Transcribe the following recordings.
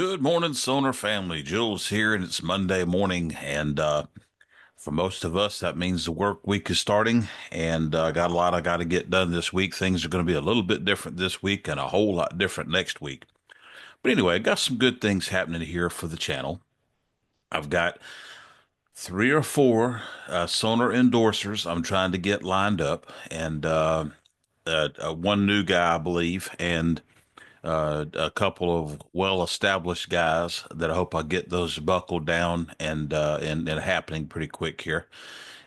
Good morning, Sonor family. Jules here, and it's Monday morning. And for most of us, that means the work week is starting. And got a lot I got to get done this week. Things are going to be a little bit different this week and a whole lot different next week. But anyway, I got some good things happening here for the channel. I've got three or four Sonor endorsers I'm trying to get lined up, and one new guy, I believe, and a couple of well-established guys that I hope I get those buckled down and happening pretty quick here.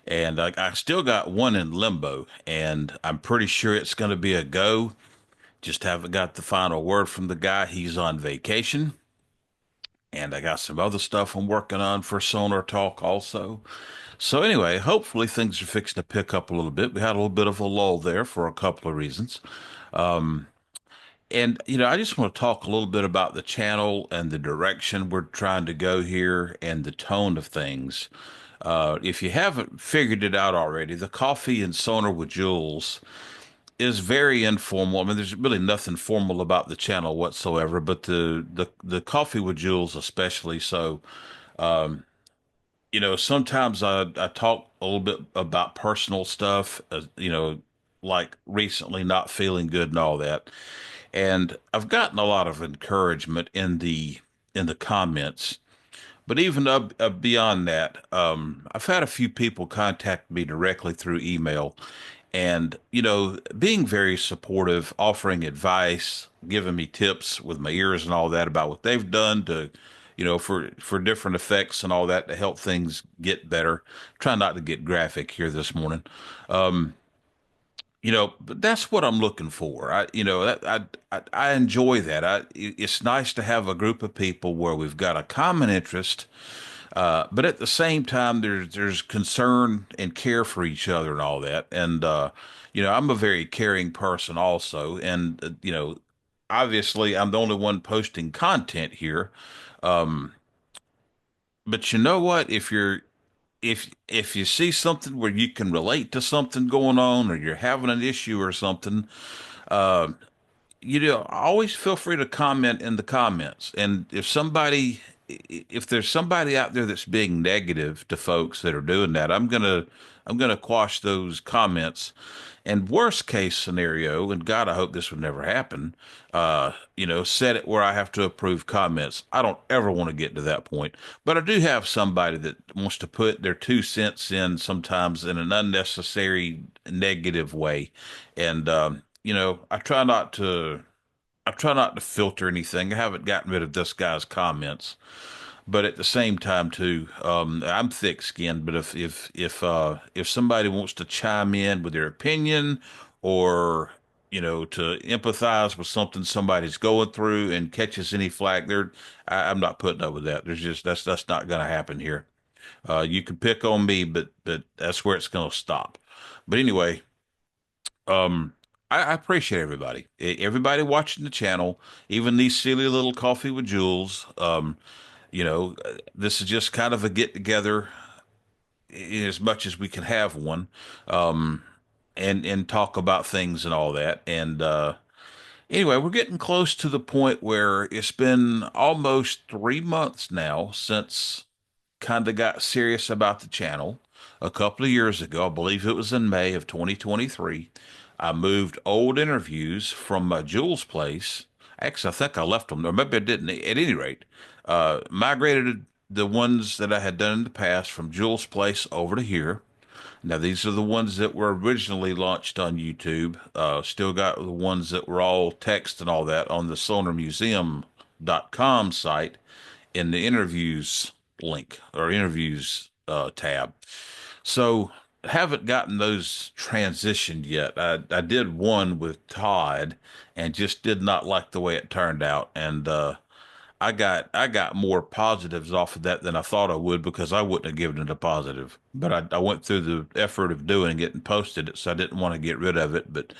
And I still got one in limbo, and I'm pretty sure it's going to be a go. Just haven't got the final word from the guy. He's on vacation, and I got some other stuff I'm working on for Sonor Talk also. So anyway, hopefully things are fixing to pick up a little bit. We had a little bit of a lull there for a couple of reasons. And, I just want to talk a little bit about the channel and the direction we're trying to go here and the tone of things. If you haven't figured it out already, the Coffee and Sonor with Jules is very informal. I mean, there's really nothing formal about the channel whatsoever, but the Coffee with Jules especially so. Sometimes I talk a little bit about personal stuff, like recently not feeling good and all that. And I've gotten a lot of encouragement in the comments. But even beyond that, I've had a few people contact me directly through email, and being very supportive, offering advice, giving me tips with my ears and all that about what they've done to, for different effects and all that to help things get better. Try not to get graphic here this morning. But that's what I'm looking for. I enjoy that. It's nice to have a group of people where we've got a common interest, but at the same time, there's concern and care for each other and all that. And I'm a very caring person also, and obviously, I'm the only one posting content here. But you know what? If you see something where you can relate to something going on, or you're having an issue or something, always feel free to comment in the comments. And if there's somebody out there that's being negative to folks that are doing that, I'm gonna quash those comments. And worst case scenario, and God, I hope this would never happen. Set it where I have to approve comments. I don't ever want to get to that point, but I do have somebody that wants to put their 2 cents in sometimes in an unnecessary negative way, and I try not to filter anything. I haven't gotten rid of this guy's comments, but at the same time too, I'm thick-skinned. But if somebody wants to chime in with their opinion, or to empathize with something somebody's going through and catches any flack, I'm not putting up with that. There's just that's not going to happen here. You can pick on me, but that's where it's going to stop. But anyway. Um, I appreciate everybody, everybody watching the channel, even these silly little coffee with Jules. This is just kind of a get together, as much as we can have one, um, and talk about things and all that. And anyway, we're getting close to the point where it's been almost 3 months now since kind of got serious about the channel. A couple of years ago, I believe it was in May of 2023, I moved old interviews from Jules' place. Actually, I think I left them, or maybe I didn't. At any rate, migrated the ones that I had done in the past from Jules' place over to here. Now, these are the ones that were originally launched on YouTube. Still got the ones that were all text and all that on the sonormuseum.com site in the interviews link or interviews tab. So haven't gotten those transitioned yet. I did one with Todd and just did not like the way it turned out. And I got more positives off of that than I thought I would, because I wouldn't have given it a positive. But I went through the effort of doing it and posted it, so I didn't want to get rid of it. But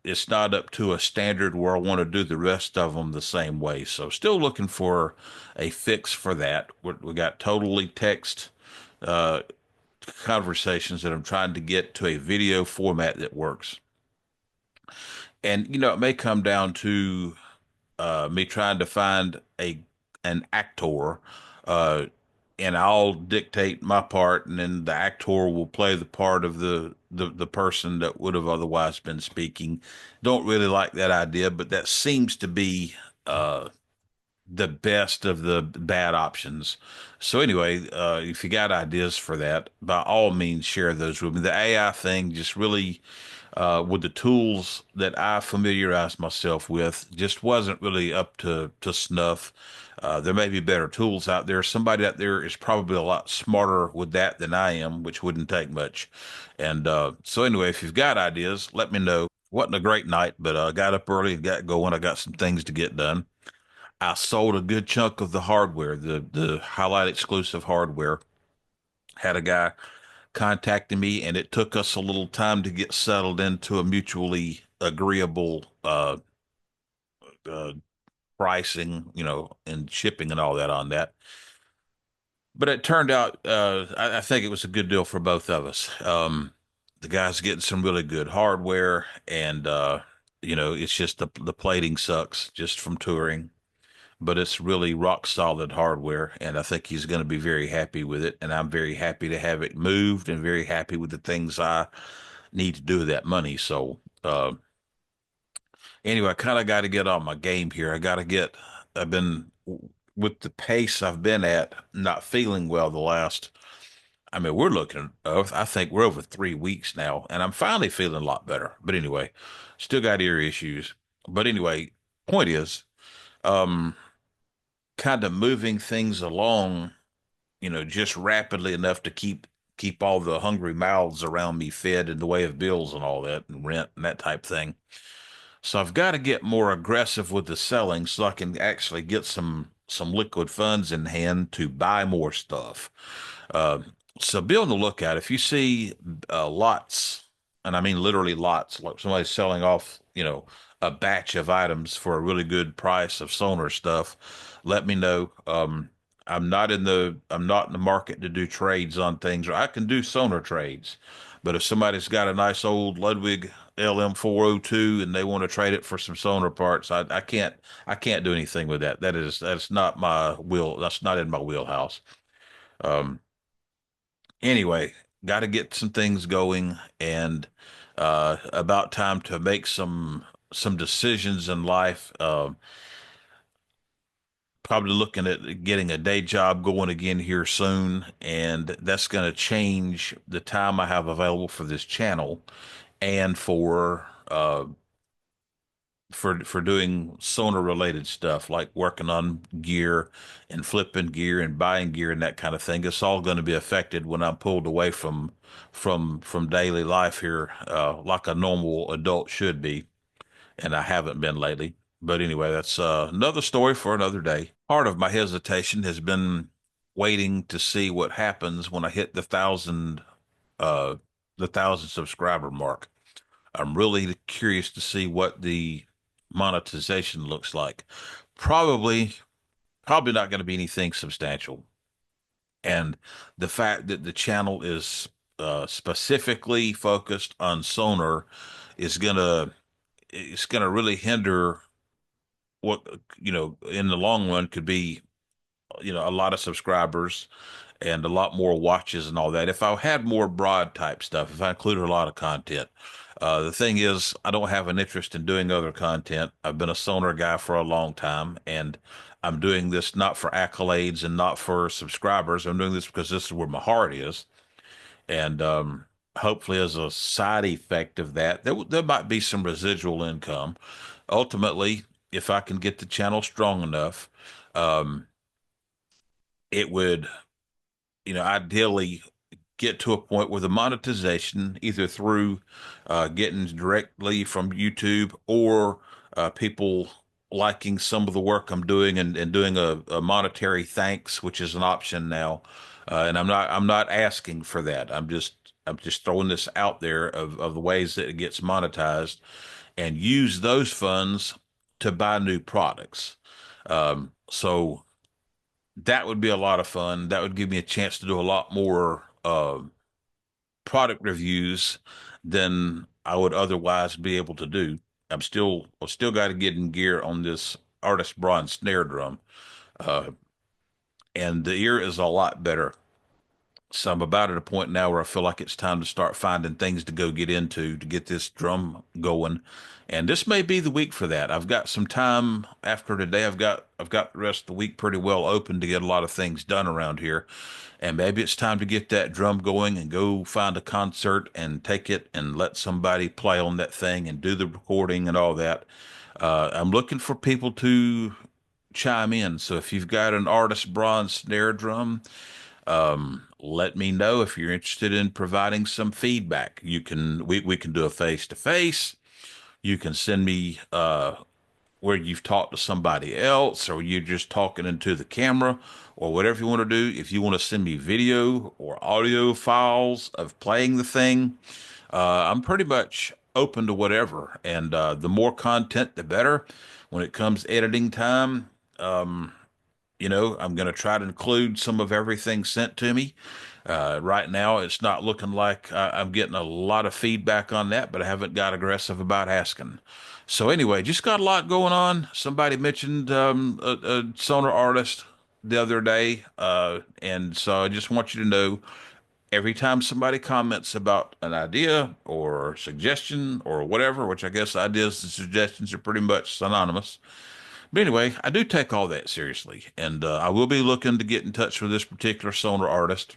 it's not up to a standard where I want to do the rest of them the same way. So still looking for a fix for that. We got totally text uh, conversations that I'm trying to get to a video format that works. And it may come down to me trying to find an actor, uh, and I'll dictate my part, and then the actor will play the part of the person that would have otherwise been speaking. Don't really like that idea, but that seems to be uh, the best of the bad options. So anyway, if you got ideas for that, by all means share those with me. The AI thing just really, with the tools that I familiarized myself with, just wasn't really up to snuff. There may be better tools out there. Somebody out there is probably a lot smarter with that than I am, which wouldn't take much. And so anyway, if you've got ideas, let me know. Wasn't a great night, but got up early and got going. I got some things to get done. I sold a good chunk of the hardware, the highlight exclusive hardware. Had a guy contacting me, and it took us a little time to get settled into a mutually agreeable uh, pricing, and shipping and all that on that. But it turned out, I think it was a good deal for both of us. The guy's getting some really good hardware, and it's just the plating sucks just from touring, but it's really rock solid hardware, and I think he's going to be very happy with it. And I'm very happy to have it moved, and very happy with the things I need to do with that money. So, anyway, I kind of got to get on my game here. I've been with the pace I've been at, not feeling well the last. I mean, I think we're over 3 weeks now, and I'm finally feeling a lot better. But anyway, still got ear issues. But anyway, point is, um, kind of moving things along, just rapidly enough to keep all the hungry mouths around me fed in the way of bills and all that and rent and that type thing. So I've got to get more aggressive with the selling so I can actually get some liquid funds in hand to buy more stuff. Uh, so be on the lookout. If you see lots, and I mean literally lots, like somebody's selling off, a batch of items for a really good price of Sonor stuff, let me know. I'm not in the market to do trades on things. I can do Sonor trades, but if somebody's got a nice old Ludwig LM402 and they want to trade it for some Sonor parts, I can't do anything with that. That's not my wheel. That's not in my wheelhouse. Um, anyway, got to get some things going, and about time to make some decisions in life. Probably looking at getting a day job going again here soon, and that's going to change the time I have available for this channel and for doing Sonor related stuff like working on gear and flipping gear and buying gear and that kind of thing. It's all going to be affected when I'm pulled away from daily life here, like a normal adult should be, and I haven't been lately. But anyway, that's another story for another day. Part of my hesitation has been waiting to see what happens when I hit uh the 1,000 subscriber mark. I'm really curious to see what the monetization looks like. Probably, probably not going to be anything substantial. And the fact that the channel is specifically focused on Sonor is gonna it's gonna really hinder what in the long run could be a lot of subscribers and a lot more watches and all that. If I had more broad type stuff, if I included a lot of content, the thing is, I don't have an interest in doing other content. I've been a Sonor guy for a long time, and I'm doing this not for accolades and not for subscribers. I'm doing this because this is where my heart is, and hopefully, as a side effect of that, there might be some residual income. Ultimately, if I can get the channel strong enough, um, it would, ideally get to a point where the monetization, either through getting directly from YouTube or people liking some of the work I'm doing and doing a monetary thanks, which is an option now. And I'm not asking for that. I'm just throwing this out there of the ways that it gets monetized and use those funds to buy new products. So that would be a lot of fun. That would give me a chance to do a lot more product reviews than I would otherwise be able to do. I've still got to get in gear on this artist bronze snare drum, uh, and the ear is a lot better. So I'm about at a point now where I feel like it's time to start finding things to go get into to get this drum going. And this may be the week for that. I've got some time after today. I've got the rest of the week pretty well open to get a lot of things done around here. And maybe it's time to get that drum going and go find a concert and take it and let somebody play on that thing and do the recording and all that. I'm looking for people to chime in. So if you've got an artist bronze snare drum, let me know if you're interested in providing some feedback. We can do a face to face. You can send me where you've talked to somebody else or you're just talking into the camera or whatever you want to do. If you want to send me video or audio files of playing the thing, I'm pretty much open to whatever. And the more content, the better. When it comes editing time, I'm going to try to include some of everything sent to me. Right now, it's not looking like I'm getting a lot of feedback on that, but I haven't got aggressive about asking. So anyway, just got a lot going on. Somebody mentioned a Sonor artist the other day, and so I just want you to know every time somebody comments about an idea or suggestion or whatever, which I guess ideas and suggestions are pretty much synonymous. But anyway, I do take all that seriously, and I will be looking to get in touch with this particular Sonor artist.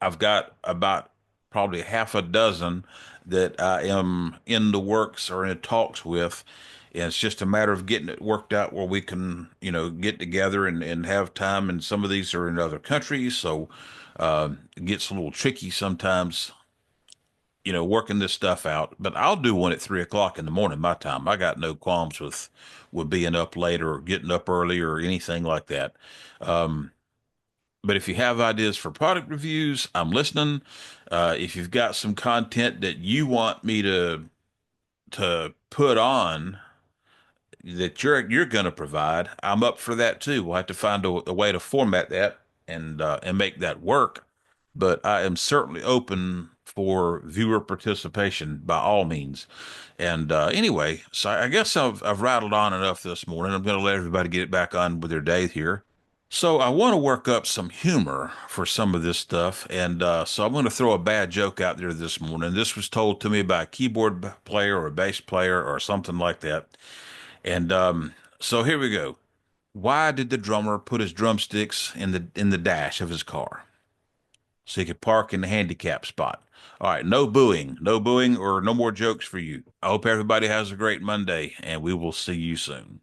I've got about probably half a dozen that I am in the works or in talks with. And it's just a matter of getting it worked out where we can, get together and have time. And some of these are in other countries, so it gets a little tricky sometimes, working this stuff out. But I'll do one at 3 o'clock in the morning, my time. I got no qualms with being up late or getting up early or anything like that. But if you have ideas for product reviews, I'm listening. If you've got some content that you want me to put on that you're going to provide, I'm up for that too. We'll have to find a way to format that and make that work. But I am certainly open for viewer participation by all means. And anyway, so I guess I've rattled on enough this morning. I'm going to let everybody get back on with their day here. So I want to work up some humor for some of this stuff, and so I'm going to throw a bad joke out there this morning. This was told to me by a keyboard player or a bass player or something like that. And so here we go. Why did the drummer put his drumsticks in the dash of his car so he could park in the handicap spot? All right, no booing, or no more jokes for you. I hope everybody has a great Monday, and we will see you soon.